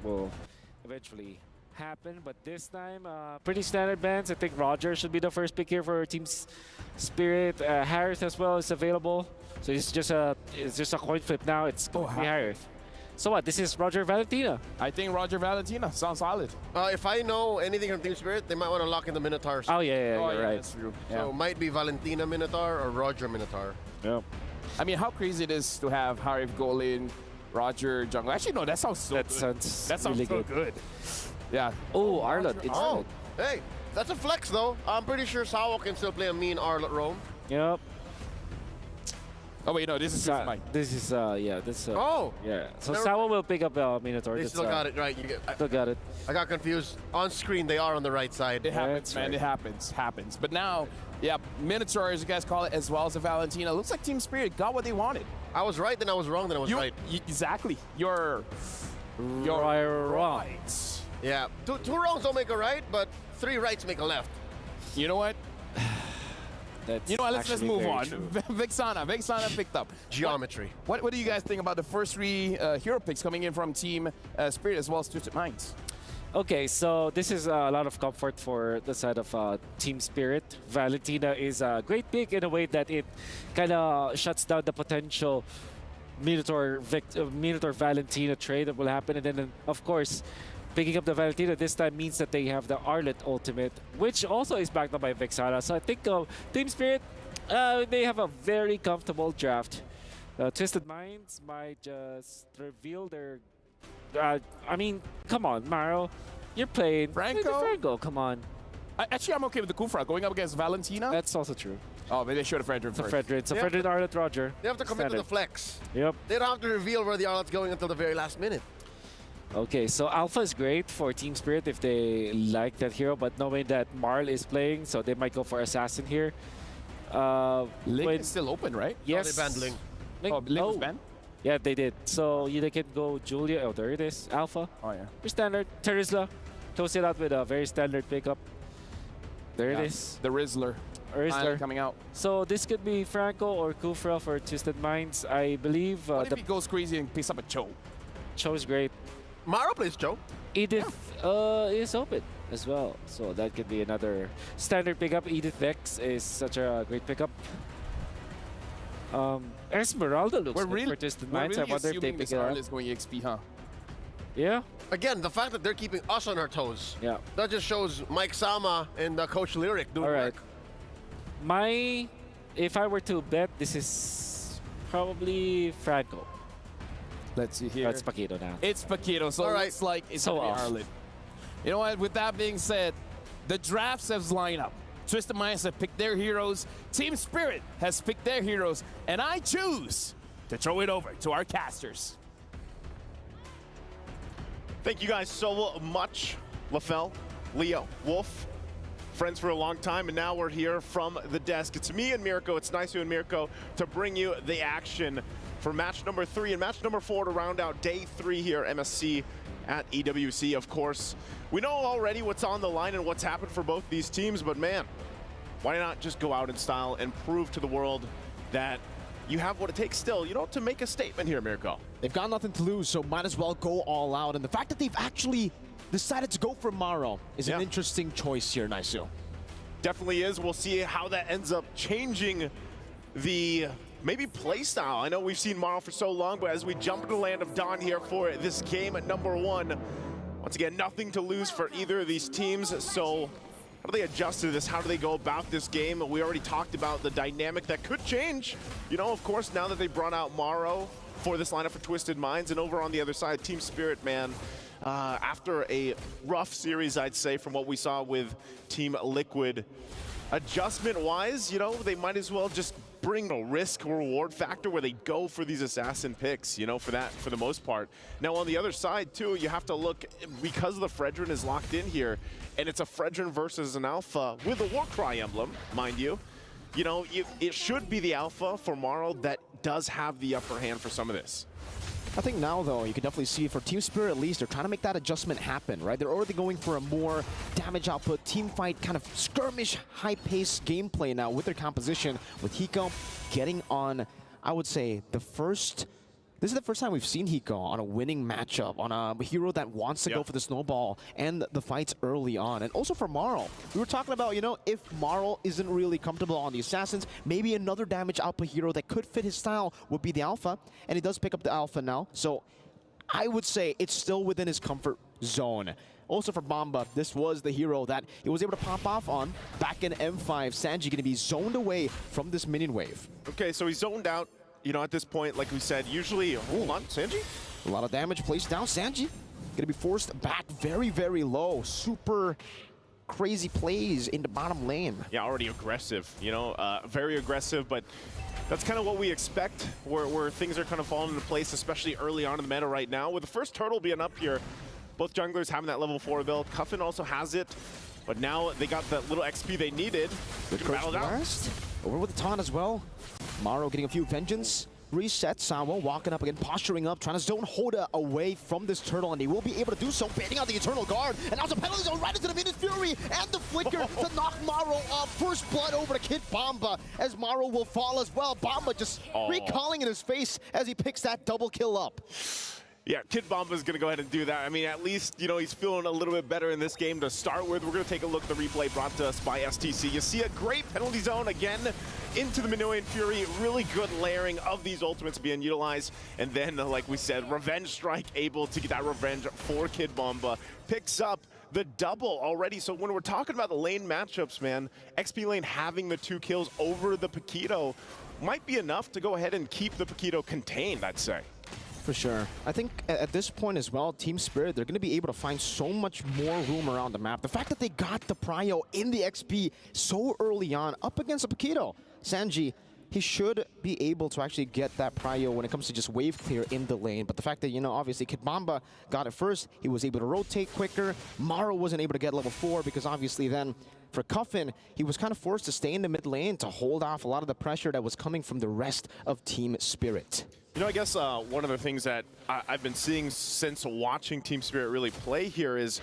will eventually happen. But this time, pretty standard bans. I think Roger should be the first pick here for Team Spirit. Harith as well is available. So it's just a coin flip now. It's going to be Harith. So what? This is Roger Valentina. I think Roger Valentina sounds solid. If I know anything from Team Spirit, they might want to lock in the Minotaurs. Oh yeah, Oh, you're yeah, right. that's true. So Yeah. might be Valentina Minotaur or Roger Minotaur. Yep. I mean, how crazy it is to have Harith goal in, Roger jungle. Actually, no, that sounds so That good. sounds That sounds really so good. Yeah. Oh, Arlott. Oh, hey, that's a flex though. I'm pretty sure Sawo can still play a mean Arlott roam. Yep. Oh wait, no, this is mine. This is yeah. This. Oh, Yeah. So Never- Sawa will pick up Minotaur. they That's, still got it right. Still got it. I got confused. On screen, they are on the right side. It happens, that's man. right. It happens. But now, yeah, Minotaur, as you guys call it, as well as the Valentina. Looks like Team Spirit got what they wanted. I was right, then I was wrong, then I was right. Exactly. You're wrong. right. Yeah, two wrongs don't make a right, but 3 rights make a left. You know what? That's You know what? Let's actually move very on. true. Vexana picked up. Geometry. What do you guys think about the first 3 hero picks coming in from Team Spirit as well as Twisted Minds? Okay, so this is a lot of comfort for the side of Team Spirit. Valentina is a great pick in a way that it kind of shuts down the potential Minotaur Valentina trade that will happen, and then of course, picking up the Valentina this time means that they have the Arlott ultimate, which also is backed up by Vexana. So I think Team Spirit, they have a very comfortable draft. Twisted Minds might just reveal their. I mean, come on, Maro, you're playing Franco? Come on, Actually, I'm okay with the Kufra going up against Valentina. that's also true. Oh, but they should have Frederick So first. Frederick, Yeah. Arlott, Roger. They have to commit to the Standard. flex. Yep. They don't have to reveal where the Arlott's going until the very last minute. Okay, so Alpha is great for Team Spirit if they like that hero, but knowing that Marl is playing, so they might go for Assassin here. Link when- is still open, right? yes. they banned Link. Oh, Link was banned? Yeah, they did. So they can go Julia. Oh, there it is. Alpha. Oh, yeah. Pretty standard. Terizla. Close it out with a very standard pickup. There Yeah. it is. The Rizzler. Finally Rizzler. coming out. So this could be Franco or Kufra for Twisted Minds. I believe What if the he goes crazy and picks up a Cho? show is great. Maro plays Joe. Edith is open as well, so that could be another standard pickup. Edith Vex is such a great pickup. Esmeralda looks good for Twisted Minds. I wonder if they pick it up. is going EXP, huh? Yeah, Again, the fact that they're keeping us on our toes, yeah. that just shows Mike Sama and Coach Lyric doing All right. work. If I were to bet, this is probably Franco. Let's see here. That's Paquito now. It's Paquito, so All it right. looks like it's So going to off. be Arlott. You know what? With that being said, the drafts have lined up. Twisted Minds have picked their heroes. Team Spirit has picked their heroes. And I choose to throw it over to our casters. Thank you guys so much, LaFell, Leo, Wolf, friends for a long time, and now we're here from the desk. It's me and Mirko, it's Nice and Mirko, to bring you the action for match number 3 and match number 4 to round out day 3 here, MSC at EWC, of course. We know already what's on the line and what's happened for both these teams, but man, why not just go out in style and prove to the world that you have what it takes still, you know, to make a statement here, Mirko. They've got nothing to lose, so might as well go all out. And the fact that they've actually decided to go for Maro is an interesting choice here, Naisu. Definitely is. We'll see how that ends up changing the maybe play style. I know we've seen Maro for so long, but as we jump into the land of Dawn here for this game at number 1, once again, nothing to lose for either of these teams. So how do they adjust to this? How do they go about this game? We already talked about the dynamic that could change. You know, of course, now that they brought out Maro for this lineup for Twisted Minds, and over on the other side, Team Spirit, man, after a rough series, I'd say, from what we saw with Team Liquid, adjustment-wise, you know, they might as well just bring a risk-reward factor where they go for these assassin picks, you know, for the most part. Now, on the other side, too, you have to look, because the Fredrin is locked in here, and it's a Fredrin versus an Alpha with a Warcry emblem, mind you. You know, it should be the Alpha for Maro that does have the upper hand for some of this. I think now, though, you can definitely see for Team Spirit at least, they're trying to make that adjustment happen, right? They're already going for a more damage output, team fight, kind of skirmish, high-paced gameplay now with their composition, with Hiko getting on, I would say, the first This is the first time we've seen Hiko on a winning matchup, on a hero that wants to go for the snowball and the fights early on. And also for Marl, we were talking about, you know, if Marl isn't really comfortable on the Assassins, maybe another damage output hero that could fit his style would be the Alpha. And he does pick up the Alpha now. So I would say it's still within his comfort zone. Also for Bamba, this was the hero that he was able to pop off on back in M5. Sanji going to be zoned away from this minion wave. Okay, so he's zoned out. You know, at this point, like we said, usually, hold on, Sanji? A lot of damage placed down. Sanji gonna be forced back very, very low. Super crazy plays in the bottom lane. Yeah, already aggressive, you know, very aggressive, but that's kind of what we expect, where things are kind of falling into place, especially early on in the meta right now. With the first turtle being up here, both junglers having that level 4 build. Cuffin also has it, but now they got that little XP they needed. Good curse blast. Over with the taunt as well. Maro getting a few vengeance. Reset. Sawa walking up again, posturing up, trying to zone Hoda away from this turtle, and he will be able to do so, baiting out the Eternal Guard. And now the penalty zone right into the Minute Fury and the Flicker to knock Maro off. First blood over to Kid Bamba as Maro will fall as well. Bamba just recalling in his face as he picks that double kill up. Yeah, Kid Bomba's going to go ahead and do that. I mean, at least, you know, he's feeling a little bit better in this game to start with. We're going to take a look at the replay brought to us by STC. You see a great penalty zone again into the Minoan Fury. Really good layering of these ultimates being utilized. And then, like we said, Revenge Strike able to get that revenge for Kid Bomba. Picks up the double already. So when we're talking about the lane matchups, man, XP Lane having the 2 kills over the Paquito might be enough to go ahead and keep the Paquito contained, I'd say. For sure. I think at this point as well, Team Spirit, they're going to be able to find so much more room around the map. The fact that they got the prio in the XP so early on up against a Paquito, Sanji, he should be able to actually get that prio when it comes to just wave clear in the lane. But the fact that, you know, obviously Kid Bamba got it first, he was able to rotate quicker. Maro wasn't able to get level 4 because obviously then for Cuffin, he was kind of forced to stay in the mid lane to hold off a lot of the pressure that was coming from the rest of Team Spirit. You know, I guess one of the things that I've been seeing since watching Team Spirit really play here is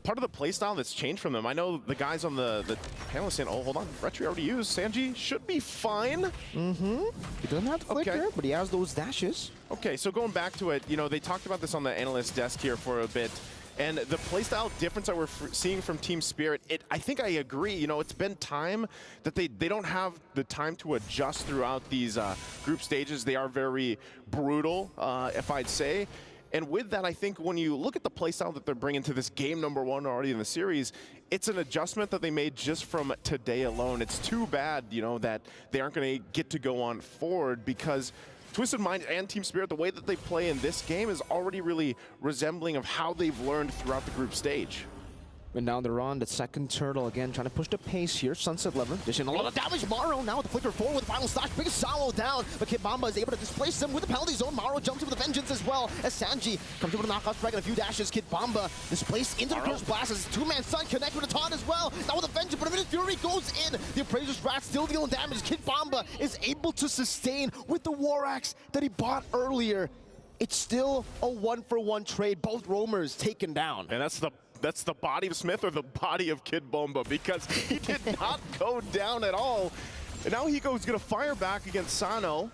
part of the playstyle that's changed from them. I know the guys on the panel saying, oh, hold on, Retri already used. Sanji should be fine. Mm-hmm. He doesn't have to flicker, but he has those dashes. Okay, so going back to it, you know, they talked about this on the analyst desk here for a bit. And the playstyle difference that we're seeing from Team Spirit, I think I agree. You know, it's been time that they don't have the time to adjust throughout these group stages. They are very brutal, if I'd say. And with that, I think when you look at the playstyle that they're bringing to this game number 1 already in the series, it's an adjustment that they made just from today alone. It's too bad, you know, that they aren't going to get to go on forward because Twisted Mind and Team Spirit, the way that they play in this game is already really resembling of how they've learned throughout the group stage. And now they're on the second turtle again, trying to push the pace here. Sunset Lever, dishing a lot of damage. Maro now with the flicker forward with the final slash, brings Salo down, but Kid Bamba is able to displace him with the penalty zone. Maro jumps in with the vengeance as well, as Sanji comes over to knock off strike and a few dashes. Kid Bamba displaced into the curse blast as his 2-man stun connect with a taunt as well. Now with the vengeance, but a minute Fury goes in. The Appraiser's Wrath still dealing damage. Kid Bamba is able to sustain with the War Axe that he bought earlier. It's still a 1-for-1 trade. Both roamers taken down. And that's the body of Smith or the body of Kid Bomba, because he did not go down at all. And now he goes going to fire back against Sano.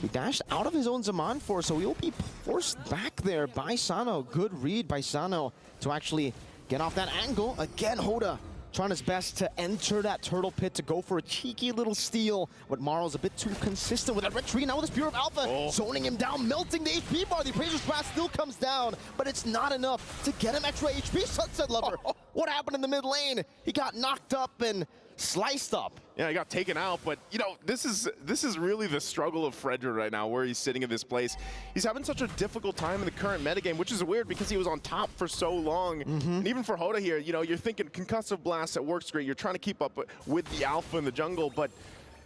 He dashed out of his own Zaman Force, so he'll be forced back there by Sano. Good read by Sano to actually get off that angle. Again, Hoda trying his best to enter that turtle pit to go for a cheeky little steal, but Maro's a bit too consistent with that retreat. Now with the Spear of Alpha, zoning him down, melting the HP bar. The Appraiser's Wrath still comes down, but it's not enough to get him extra HP. Sunset Lover, what happened in the mid lane? He got knocked up and sliced up. Yeah, he got taken out, but you know, this is really the struggle of Frederick right now, where he's sitting in this place. He's having such a difficult time in the current metagame, which is weird because he was on top for so long. And even for Hoda here, you know, you're thinking concussive blast, that works great. You're trying to keep up with the alpha in the jungle, but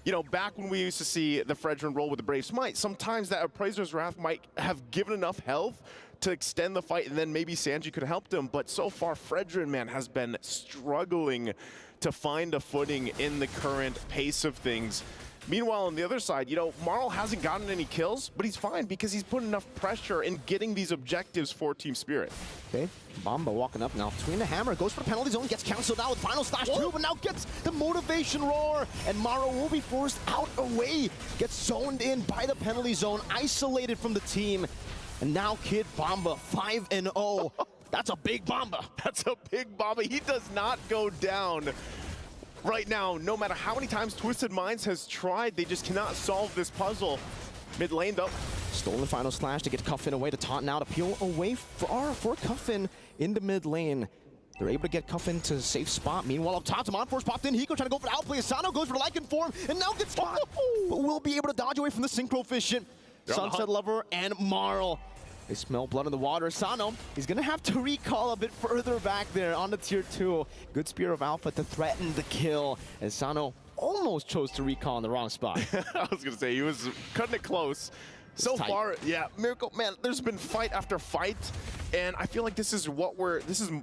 you know, back when we used to see the Fredrin roll with the Brave Smite, sometimes that Appraiser's Wrath might have given enough health to extend the fight, and then maybe Sanji could have helped him. But so far, Fredrin, man, has been struggling to find a footing in the current pace of things. Meanwhile, on the other side, you know, Marl hasn't gotten any kills, but he's fine because he's put enough pressure in getting these objectives for Team Spirit. Okay, Bomba walking up now. Between the hammer, goes for the penalty zone, gets canceled out with final slash 2, but now gets the motivation roar, and Maro will be forced out away. Gets zoned in by the penalty zone, isolated from the team, and now Kid Bomba 5-0. That's a big Bomba. That's a big Bomba. He does not go down. Right now, no matter how many times Twisted Minds has tried, they just cannot solve this puzzle. Mid lane, though. Stolen final slash to get Cuffin away to taunt now to peel away for Cuffin in the mid lane. They're able to get Cuffin to a safe spot. Meanwhile, up top, Force popped in. Hiko trying to go for the outplay. Asano goes for the Lycan form and now gets caught. But will be able to dodge away from the Synchro Fission. Sunset Lover and Marl. They smell blood in the water. Asano, he's going to have to recall a bit further back there on the tier 2. Good Spear of Alpha to threaten the kill. Asano almost chose to recall in the wrong spot. I was going to say, he was cutting it close. So far, yeah, Miracle, man, there's been fight after fight, and I feel like this is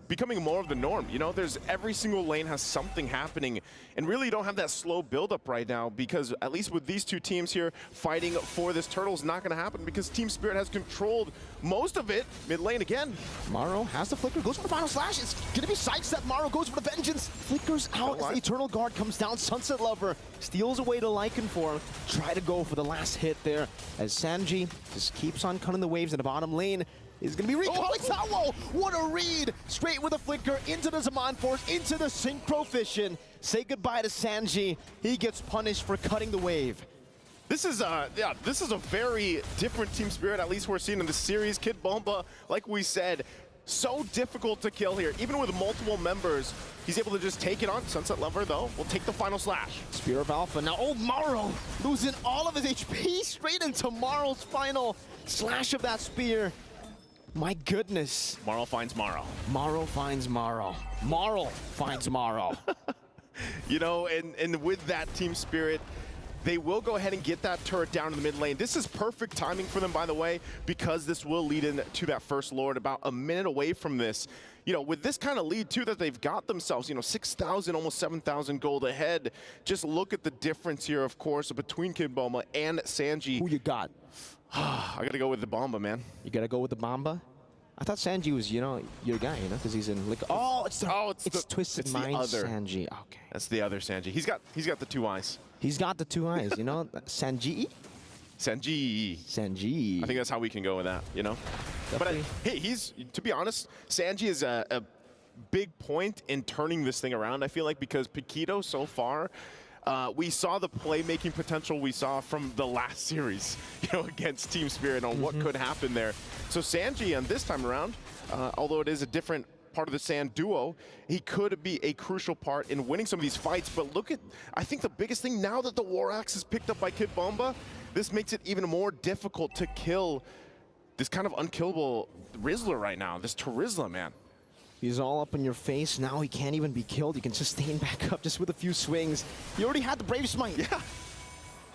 becoming more of the norm, you know? There's every single lane has something happening, and really you don't have that slow buildup right now, because at least with these two teams here fighting for this turtle is not going to happen, because Team Spirit has controlled most of it. Mid lane again. Maro has the flicker, goes for the final slash. It's going to be sidestep. Maro goes for the vengeance. Flickers out as the Eternal Guard comes down. Sunset Lover steals away to Lycan form. Try to go for the last hit there as Sanji just keeps on cutting the waves in the bottom lane. Is going to be recalling Sawo. What a read! Straight with a flicker into the Zaman Force, into the Synchro Fission. Say goodbye to Sanji. He gets punished for cutting the wave. This is a very different Team Spirit, at least we're seeing in the series. Kid Bomba, like we said, so difficult to kill here. Even with multiple members, he's able to just take it on. Sunset Lover, though, will take the final slash. Spear of Alpha. Now, Maro losing all of his HP straight into Maro's final slash of that spear. My goodness. Marl finds Maro. Maro finds Maro. Marl finds Maro. You know, and with that Team Spirit, they will go ahead and get that turret down in the mid lane. This is perfect timing for them, by the way, because this will lead into that first Lord about a minute away from this. You know, with this kind of lead, too, that they've got themselves, you know, 6,000, almost 7,000 gold ahead. Just look at the difference here, of course, between Kid Bomba and Sanji. Who you got? I got to go with the Bomba, man. You got to go with the Bomba? I thought Sanji was, you know, your guy, you know, because he's in Liquid. Oh, it's Twisted Minds Sanji. Okay. That's the other Sanji. He's got the 2 eyes. He's got the 2 eyes, you know? Sanji? Sanji. I think that's how we can go with that, you know? Definitely. But hey, to be honest, Sanji is a big point in turning this thing around, I feel like, because Paquito so far, we saw the playmaking potential we saw from the last series, you know, against Team Spirit on what could happen there. So Sanji, on this time around, although it is a different part of the Sand duo, he could be a crucial part in winning some of these fights. But look at, I think the biggest thing now that the War Axe is picked up by Kid Bomba, this makes it even more difficult to kill this kind of unkillable Rizzler right now, this Terizla, man. He's all up in your face. Now he can't even be killed. He can sustain back up just with a few swings. He already had the Brave Smite. Yeah.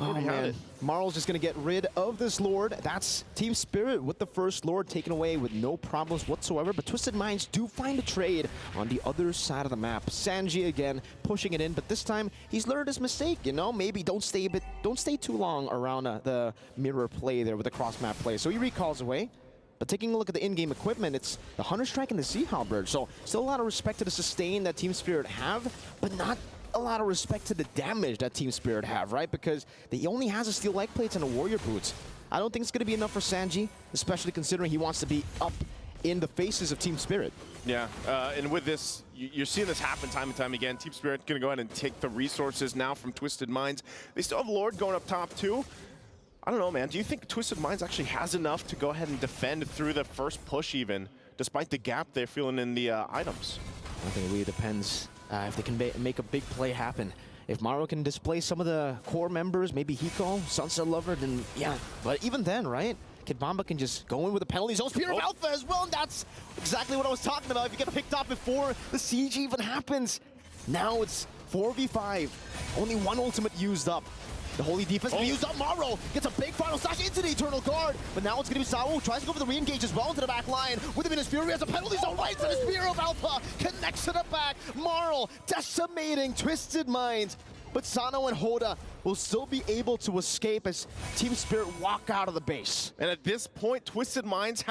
Oh, man. Marl's just going to get rid of this Lord. That's Team Spirit with the first Lord taken away with no problems whatsoever. But Twisted Minds do find a trade on the other side of the map. Sanji again pushing it in, but this time he's learned his mistake. You know, maybe don't stay too long around the mirror play there with the cross map play. So he recalls away. But taking a look at the in-game equipment, it's the Hunter Strike and the Sea Halberd. So still a lot of respect to the sustain that Team Spirit have, but not a lot of respect to the damage that Team Spirit have, right? Because he only has a Steel Leg Plates and a Warrior Boots. I don't think it's going to be enough for Sanji, especially considering he wants to be up in the faces of Team Spirit. Yeah, and with this, you're seeing this happen time and time again. Team Spirit going to go ahead and take the resources now from Twisted Minds. They still have Lord going up top too. I don't know, man. Do you think Twisted Minds actually has enough to go ahead and defend through the first push even, despite the gap they're feeling in the items? I think it really depends if they can make a big play happen. If Maro can display some of the core members, maybe Hiko, Sunset Lover, then yeah. But even then, right? Kid Bomba can just go in with a penalty zone. Spear of Alpha as well, and that's exactly what I was talking about. If you get picked up before the siege even happens. Now it's 4v5. Only one ultimate used up. The Holy Defense can be used up. Maro gets a big final slash into the Eternal Guard, but now it's going to be Sawo who tries to go for the re-engage as well into the back line. With him in his Fury, he has a penalty zone right to the Spear of Alpha. Connects to the back. Maro decimating Twisted Minds. But Sano and Hoda will still be able to escape as Team Spirit walk out of the base. And at this point, Twisted Minds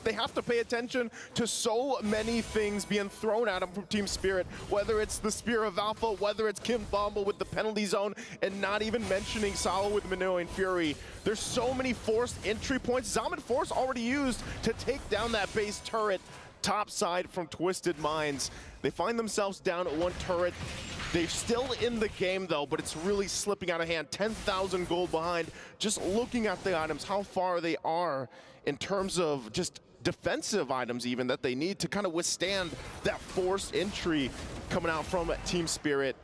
they have to pay attention to so many things being thrown at them from Team Spirit, whether it's the Spear of Alpha, whether it's Kim Bomba with the penalty zone, and not even mentioning Salo with Minoan Fury. There's so many forced entry points. Zaman Force already used to take down that base turret top side from Twisted Minds. They find themselves down at 1 turret. They're still in the game though, but it's really slipping out of hand. 10,000 gold behind. Just looking at the items, how far they are in terms of just defensive items even that they need to kind of withstand that forced entry coming out from Team Spirit.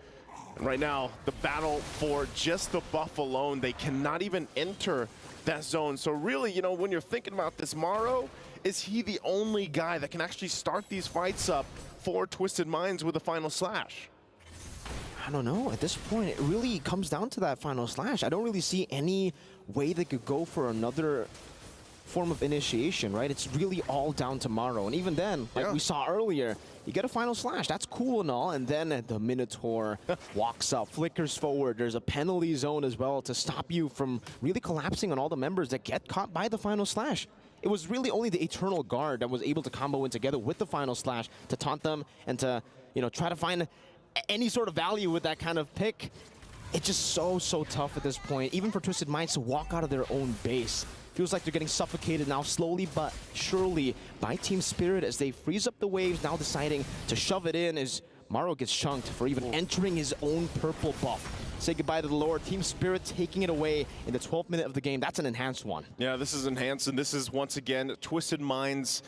And right now, the battle for just the buff alone, they cannot even enter that zone. So really, you know, when you're thinking about this, Maro, is he the only guy that can actually start these fights up for Twisted Minds with a final slash? I don't know. At this point, it really comes down to that final slash. I don't really see any way they could go for another form of initiation, right? It's really all down to Maro. And even then, like we saw earlier, you get a final slash. That's cool and all. And then the Minotaur walks up, flickers forward. There's a penalty zone as well to stop you from really collapsing on all the members that get caught by the final slash. It was really only the Eternal Guard that was able to combo in together with the final slash to taunt them and to, you know, try to find any sort of value with that kind of pick. It's just so tough at this point, even for Twisted Minds to walk out of their own base. Feels like they're getting suffocated now slowly but surely by Team Spirit as they freeze up the waves, now deciding to shove it in as Maro gets chunked for even entering his own purple buff. Say goodbye to the Lord. Team Spirit taking it away in the 12th minute of the game. That's an enhanced one. Yeah, this is enhanced, and this is once again Twisted Minds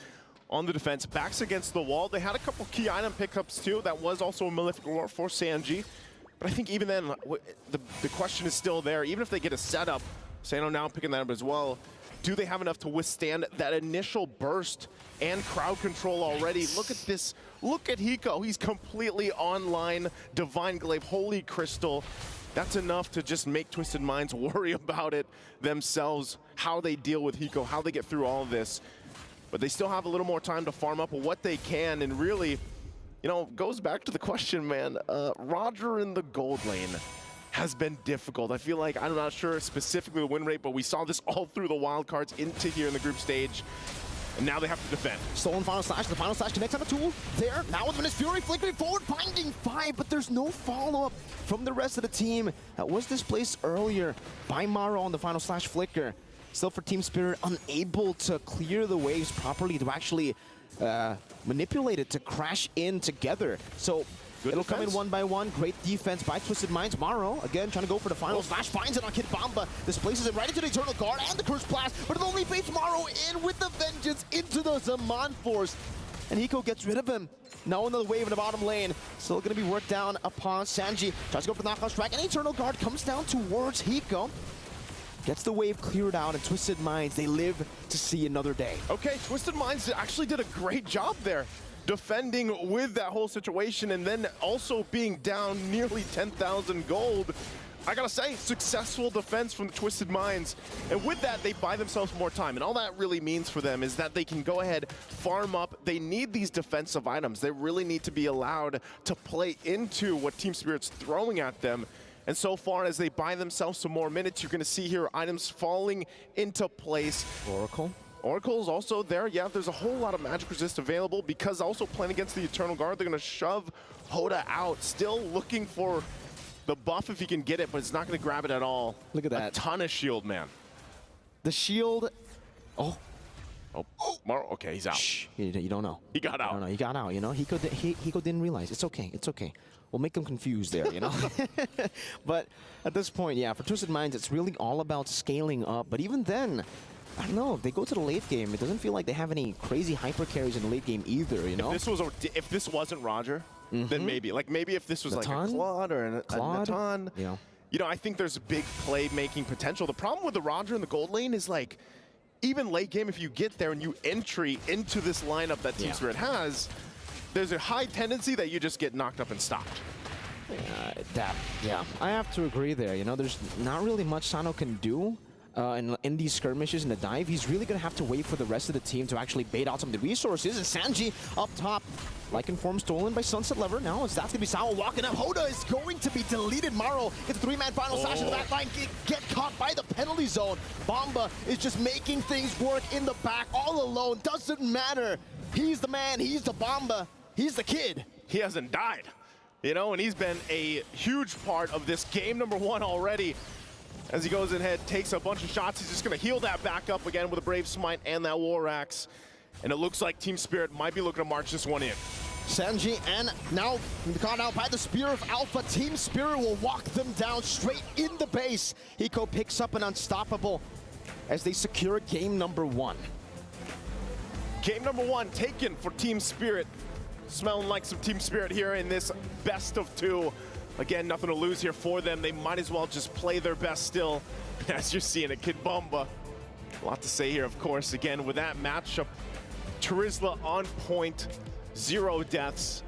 on the defense, backs against the wall. They had a couple key item pickups too. That was also a Malefic Lore for Sanji. But I think even then, the question is still there. Even if they get a setup, Sano now picking that up as well, do they have enough to withstand that initial burst and crowd control already? Look at this. Look at Hiko. He's completely online. Divine Glaive, Holy Crystal. That's enough to just make Twisted Minds worry about it themselves, how they deal with Hiko, how they get through all of this. But they still have a little more time to farm up what they can, and really, you know, goes back to the question, man. Roger in the gold lane has been difficult. I feel like, I'm not sure specifically the win rate, but we saw this all through the wildcards into here in the group stage. And now they have to defend. Stolen final slash. The final slash connects on a tool. There, now with Menace Fury flickering forward, finding 5, but there's no follow-up from the rest of the team. That was displaced earlier by Maro on the final slash flicker. Still for Team Spirit, unable to clear the waves properly to actually manipulate it to crash in together. So it'll come in one by one. Great defense by Twisted Minds. Maro, again, trying to go for the final slash. Finds it on Kid Bomba. Displaces it right into the Eternal Guard and the Curse Blast. But it only baits Maro in with the Vengeance into the Zaman Force. And Hiko gets rid of him. Now another wave in the bottom lane. Still going to be worked down upon Sanji. Tries to go for the knockout strike. And Eternal Guard comes down towards Hiko. Gets the wave cleared out, and Twisted Minds, they live to see another day. Okay, Twisted Minds actually did a great job there, defending with that whole situation, and then also being down nearly 10,000 gold. I gotta say, successful defense from the Twisted Minds. And with that, they buy themselves more time. And all that really means for them is that they can go ahead, farm up. They need these defensive items. They really need to be allowed to play into what Team Spirit's throwing at them. And so far, as they buy themselves some more minutes, you're going to see here items falling into place. Oracle's also there. Yeah, there's a whole lot of magic resist available because also playing against the Eternal Guard, they're going to shove Hoda out. Still looking for the buff if he can get it, but it's not going to grab it at all. Look at that. A ton of shield, man. The shield. Oh, Maro, okay, he's out. Shh, you don't know. He got out. No, he got out, you know. Hiko didn't realize. It's okay, it's okay. We'll make them confused there, you know. But at this point, yeah, for Twisted Minds, it's really all about scaling up. But even then, I don't know, if they go to the late game, it doesn't feel like they have any crazy hyper carries in the late game either, you know. If this wasn't Roger, then maybe. Like maybe if this was like a Claude or a Natan, yeah. You know, I think there's a big play-making potential. The problem with the Roger in the gold lane is like, even late game, if you get there and you entry into this lineup that Team Spirit has, there's a high tendency that you just get knocked up and stopped. Yeah, I have to agree there. You know, there's not really much Sano can do. in these skirmishes in the dive, he's really going to have to wait for the rest of the team to actually bait out some of the resources. And Sanji up top, like informed, stolen by Sunset Lever. Now it's that's going to be Sao walking up. Hoda is going to be deleted. Maro gets a three-man final slash in the back line. Get caught by the penalty zone. Bomba is just making things work in the back all alone. Doesn't matter. He's the man. He's the Bomba. He's the kid. He hasn't died, you know, and he's been a huge part of this game number 1 already. As he goes ahead, takes a bunch of shots, he's just going to heal that back up again with a Brave Smite and that War Axe. And it looks like Team Spirit might be looking to march this one in. Sanji and now caught out by the Spear of Alpha. Team Spirit will walk them down straight in the base. Hiko picks up an unstoppable as they secure game number 1. Game number 1 taken for Team Spirit. Smelling like some Team Spirit here in this best of 2. Again, nothing to lose here for them. They might as well just play their best still. As you're seeing it, Kid Bomba. A lot to say here, of course. Again, with that matchup, Turisla on point, 0 deaths.